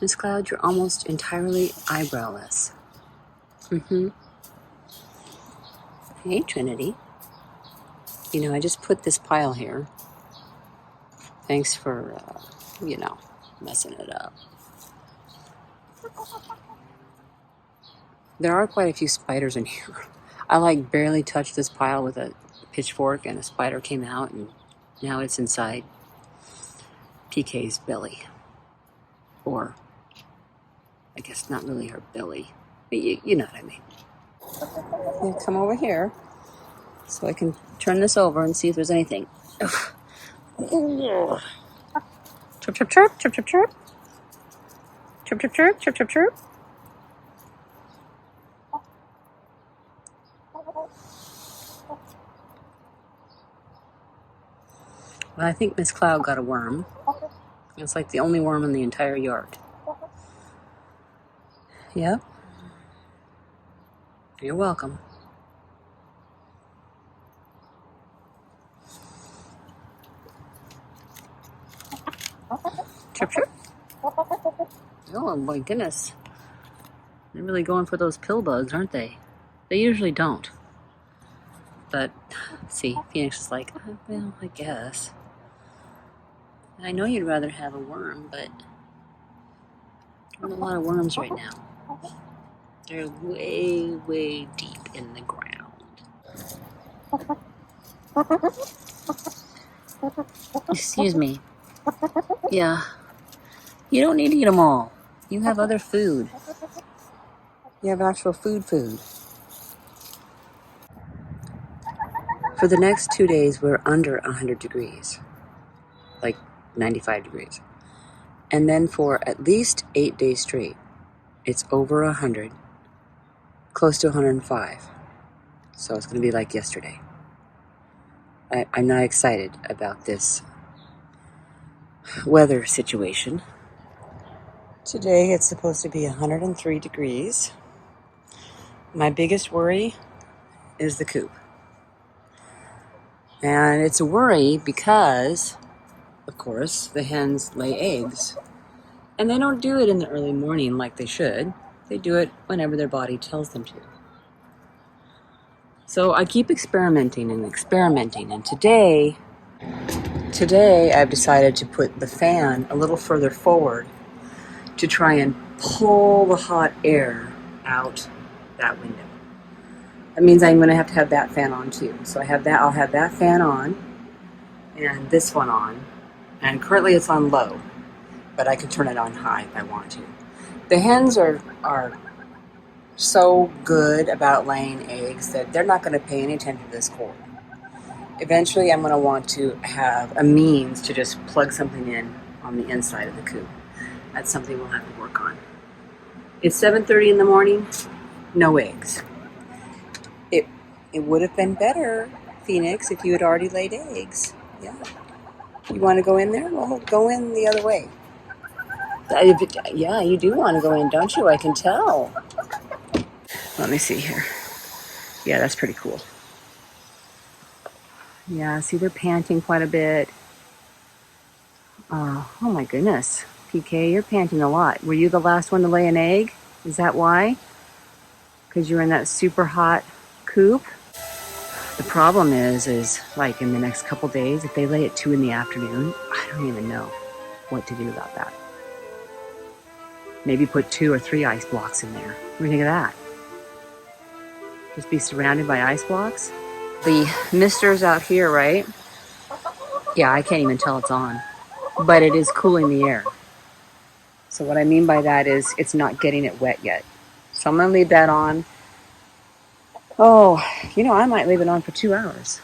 Miss Cloud, you're almost entirely eyebrowless. Hey, Trinity. You know, I just put this pile here. Thanks for, messing it up. There are quite a few spiders in here. I like barely touched this pile with a pitchfork and a spider came out and now it's inside PK's belly. Or, I guess not really her belly, but you know what I mean. Yeah, come over here so I can turn this over and see if there's anything. Chirp, chirp, chirp, chirp, chirp, chirp. Chirp, chirp, chirp, chirp, chirp, chirp. Well, I think Miss Cloud got a worm. It's like the only worm in the entire yard. Yep. You're welcome. Chirp, chirp. Oh my goodness. They're really going for those pill bugs, aren't they? They usually don't. But, see, Phoenix is like, well, I guess. I know you'd rather have a worm, but there are a lot of worms right now. They're way, way deep in the ground. Excuse me. Yeah. You don't need to eat them all. You have other food. You have actual food. For the next 2 days, we're under 100 degrees. Like 95 degrees. And then for at least 8 days straight, it's over 100, close to 105. So it's going to be like yesterday. I'm not excited about this weather situation. Today it's supposed to be 103 degrees. My biggest worry is the coop. And it's a worry because, of course, the hens lay eggs. And they don't do it in the early morning like they should. They do it whenever their body tells them to. So I keep experimenting. And today I've decided to put the fan a little further forward to try and pull the hot air out that window. That means I'm going to have that fan on too. So I'll have that fan on and this one on. And currently it's on low, but I can turn it on high if I want to. The hens are so good about laying eggs that they're not going to pay any attention to this cord. Eventually I'm going to want to have a means to just plug something in on the inside of the coop. That's something we'll have to work on. It's 7:30 in the morning, no eggs. It would have been better, Phoenix, if you had already laid eggs. Yeah. You want to go in there? Well, go in the other way. Yeah, you do want to go in, don't you? I can tell. Let me see here. Yeah, that's pretty cool. Yeah, see, they're panting quite a bit. Oh my goodness. PK, you're panting a lot. Were you the last one to lay an egg? Is that why? Because you're in that super hot coop? The problem is like in the next couple days, if they lay at 2 in the afternoon, I don't even know what to do about that. Maybe put 2 or 3 ice blocks in there. What do you think of that? Just be surrounded by ice blocks? The mister's out here, right? Yeah, I can't even tell it's on. But it is cooling the air. So what I mean by that is it's not getting it wet yet. So I'm going to leave that on. Oh, I might leave it on for 2 hours.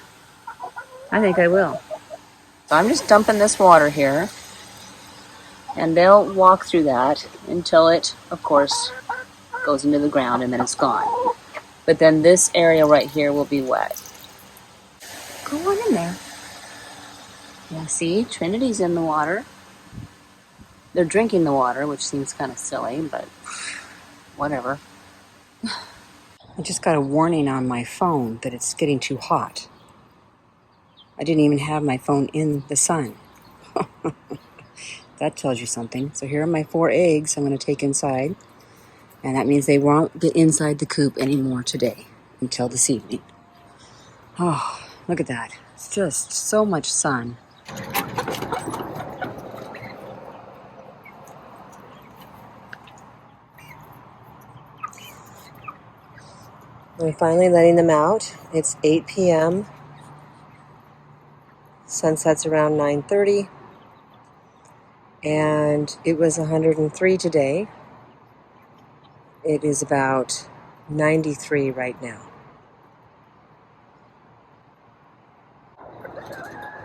I think I will. So I'm just dumping this water here. And they'll walk through that until it, of course, goes into the ground and then it's gone. But then this area right here will be wet. Go on in there. Yeah, see, Trinity's in the water. They're drinking the water, which seems kind of silly, but whatever. I just got a warning on my phone that it's getting too hot. I didn't even have my phone in the sun. That tells you something. So here are my 4 eggs I'm going to take inside. And that means they won't get inside the coop anymore today until this evening. Oh, look at that. It's just so much sun. We're finally letting them out. It's 8 p.m. Sunset's around 9:30. And it was 103 today. It is about 93 right now.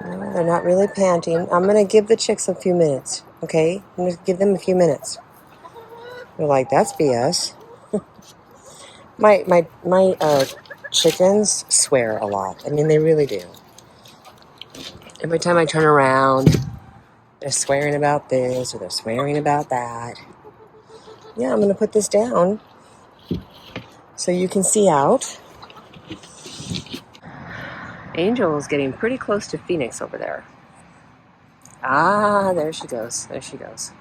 Well, they're not really panting. I'm going to give the chicks a few minutes, okay? I'm going to give them a few minutes. They're like, that's BS. My chickens swear a lot. I mean, they really do. Every time I turn around, they're swearing about this or they're swearing about that. Yeah, I'm going to put this down so you can see out. Angel is getting pretty close to Phoenix over there. Ah, there she goes. There she goes.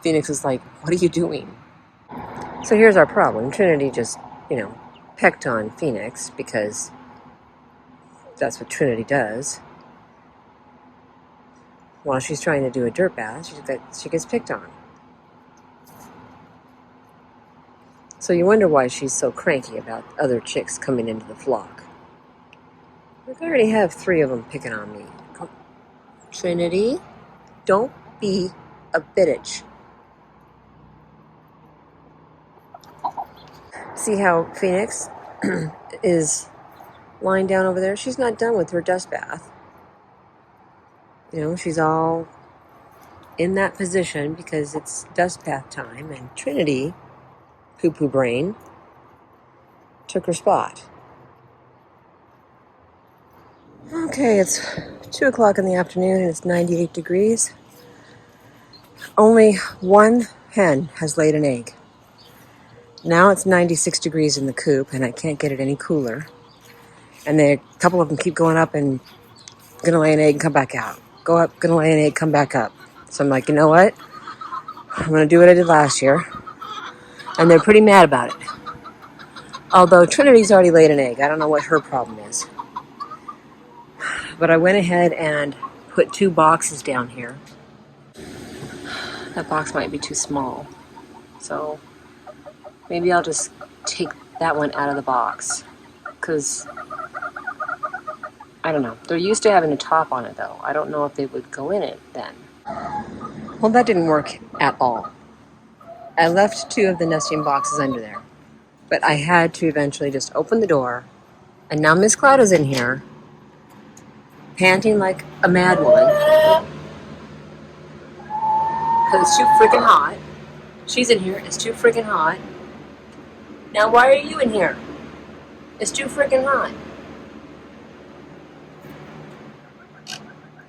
Phoenix is like, what are you doing? So here's our problem. Trinity just, pecked on Phoenix because that's what Trinity does. While she's trying to do a dirt bath, she gets picked on. So you wonder why she's so cranky about other chicks coming into the flock. Look, I already have 3 of them picking on me. Trinity, don't be a bitch. See how Phoenix is lying down over there? She's not done with her dust bath. She's all in that position because it's dust bath time, and Trinity, poo-poo brain, took her spot. Okay, it's 2 o'clock in the afternoon and it's 98 degrees. Only 1 hen has laid an egg. Now it's 96 degrees in the coop and I can't get it any cooler. And a couple of them keep going up and gonna lay an egg and come back out. Go up, gonna lay an egg, come back up. So I'm like, you know what? I'm gonna do what I did last year. And they're pretty mad about it. Although Trinity's already laid an egg. I don't know what her problem is. But I went ahead and put 2 boxes down here. That box might be too small. So maybe I'll just take that one out of the box. Because, I don't know. They're used to having a top on it, though. I don't know if they would go in it then. Well, that didn't work at all. I left 2 of the nesting boxes under there. But I had to eventually just open the door. And now Miss Cloud is in here, panting like a mad woman. Because it's too freaking hot. She's in here. It's too freaking hot. Now, why are you in here? It's too freaking hot.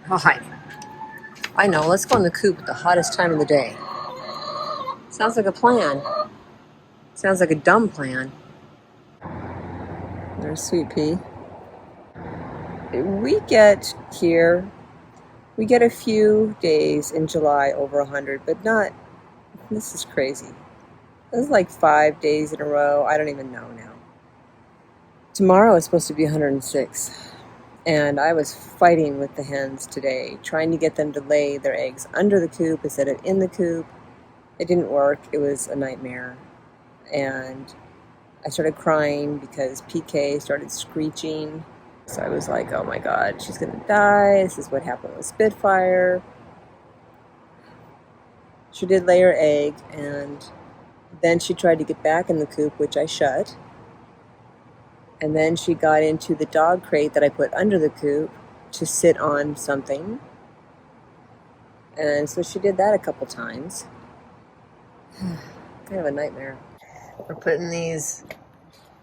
Oh, hi. I know. Let's go in the coop at the hottest time of the day. Sounds like a plan. Sounds like a dumb plan. There's Sweet Pea. We get a few days in July over 100, but not, this is crazy. This is like 5 days in a row. I don't even know now. Tomorrow is supposed to be 106. And I was fighting with the hens today, trying to get them to lay their eggs under the coop instead of in the coop. It didn't work. It was a nightmare. And I started crying because PK started screeching. So I was like, oh my God, she's going to die. This is what happened with Spitfire. She did lay her egg, and then she tried to get back in the coop, which I shut. And then she got into the dog crate that I put under the coop to sit on something. And so she did that a couple times. Kind of a nightmare. We're putting these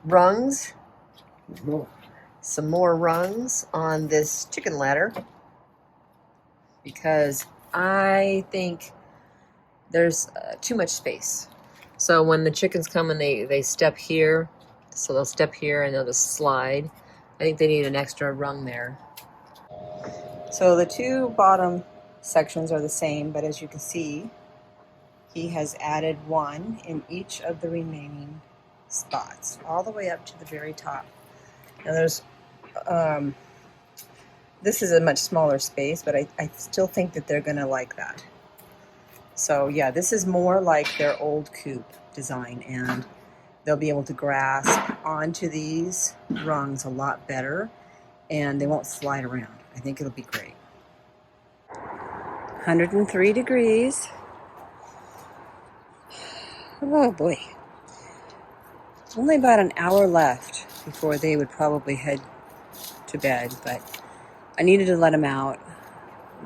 rungs, some more rungs on this chicken ladder because I think there's too much space. So when the chickens come and they step here, so they'll step here and they'll just slide. I think they need an extra rung there. So the 2 bottom sections are the same, but as you can see, he has added one in each of the remaining spots, all the way up to the very top. Now there's, this is a much smaller space, but I still think that they're gonna like that. So yeah, this is more like their old Coop design, and they'll be able to grasp onto these rungs a lot better, and they won't slide around. I think it'll be great. 103 degrees. Oh boy. Only about an hour left before they would probably head to bed, but I needed to let them out.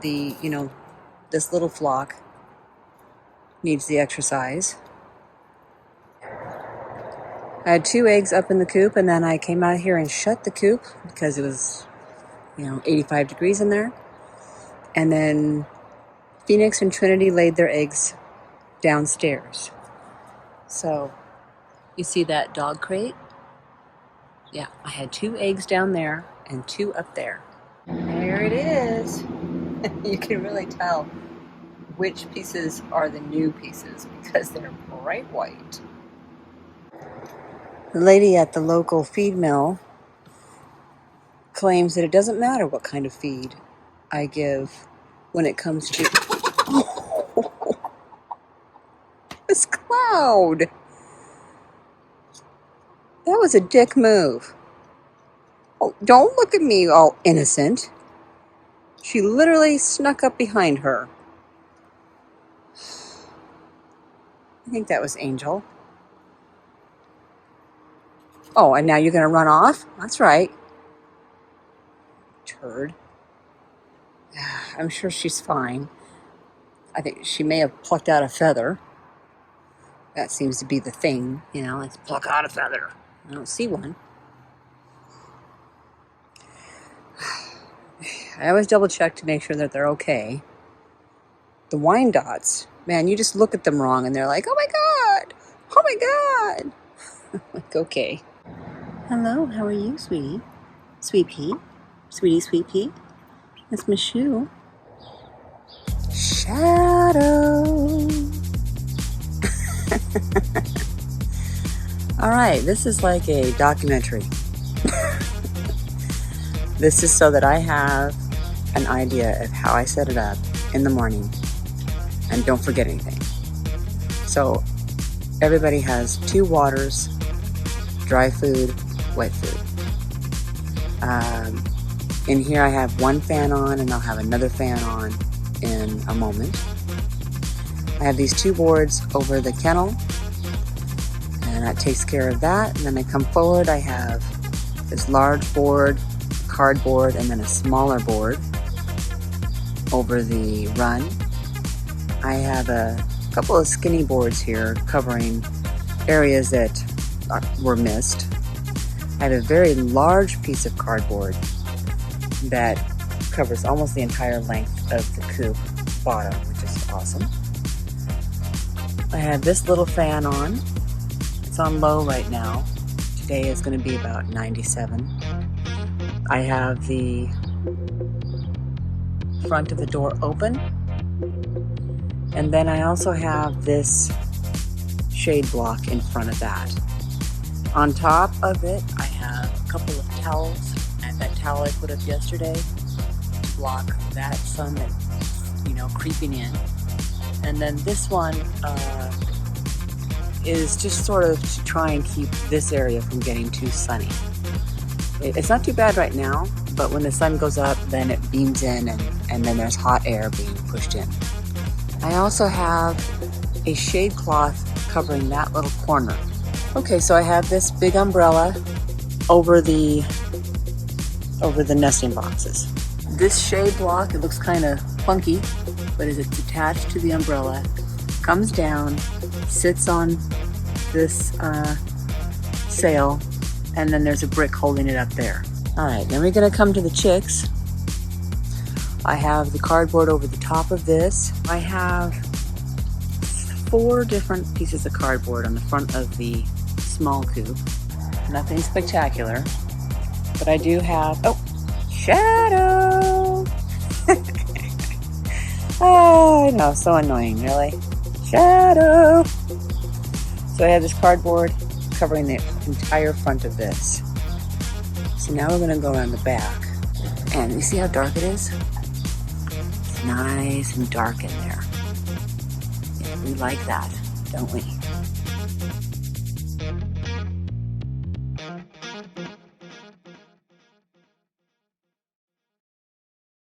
This little flock needs the exercise. I had 2 eggs up in the coop, and then I came out here and shut the coop because it was, 85 degrees in there. And then Phoenix and Trinity laid their eggs downstairs. So, you see that dog crate? Yeah, I had 2 eggs down there and 2 up there. There it is. You can really tell which pieces are the new pieces because they're bright white. The lady at the local feed mill claims that it doesn't matter what kind of feed I give when it comes to... This cloud! That was a dick move. Oh, don't look at me all innocent. She literally snuck up behind her. I think that was Angel. Oh, and now you're going to run off? That's right. Turd. I'm sure she's fine. I think she may have plucked out a feather. That seems to be the thing, let's pluck out a feather. I don't see one. I always double check to make sure that they're okay. The Wyandottes, man, you just look at them wrong and they're like, oh my God, oh my God. Like, okay. Hello, how are you, sweetie? Sweet pea? Sweetie, sweet pea? That's my shoe. Shadow. All right, this is like a documentary. This is so that I have an idea of how I set it up in the morning and don't forget anything. So everybody has 2 waters, dry food, wet food. In here I have 1 fan on, and I'll have another fan on in a moment. I have these 2 boards over the kennel, and that takes care of that. And then I come forward, I have this large board, cardboard, and then a smaller board over the run. I have a couple of skinny boards here covering areas that were missed. I have a very large piece of cardboard that covers almost the entire length of the coop bottom, which is awesome. I have this little fan on. It's on low right now. Today is going to be about 97. I have the front of the door open. And then I also have this shade block in front of that. On top of it, I have a couple of towels, and that towel I put up yesterday to block that sun that, creeping in. And then this one is just sort of to try and keep this area from getting too sunny. It's not too bad right now, but when the sun goes up, then it beams in, and then there's hot air being pushed in. I also have a shade cloth covering that little corner. Okay, so I have this big umbrella over the nesting boxes. This shade block, it looks kind of funky, but as it's attached to the umbrella, comes down, sits on this sail, and then there's a brick holding it up there. All right, then we're gonna come to the chicks. I have the cardboard over the top of this. I have 4 different pieces of cardboard on the front of the small coop. Nothing spectacular, but I do have, Shadow! Oh, I know, so annoying, really. Shadow! So I have this cardboard covering the entire front of this. So now we're gonna go around the back. And you see how dark it is? It's nice and dark in there. Yeah, we like that, don't we?